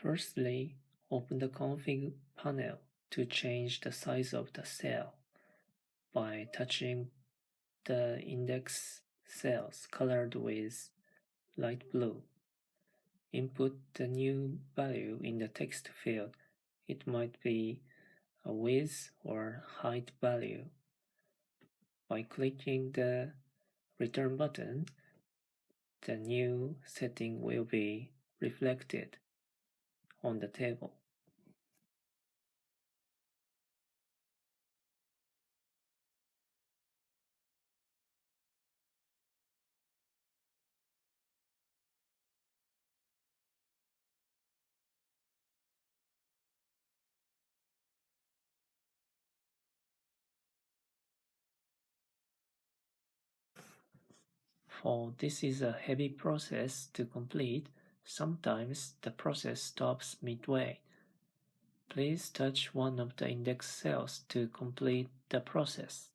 Firstly, open the config panel to change the size of the cell by touching the index cells colored with light blue. Input the new value in the text field. It might be a width or height value. By clicking the return button, the new setting will be reflected on the table. For this is a heavy process to complete, sometimes the process stops midway. Please touch one of the index cells to complete the process.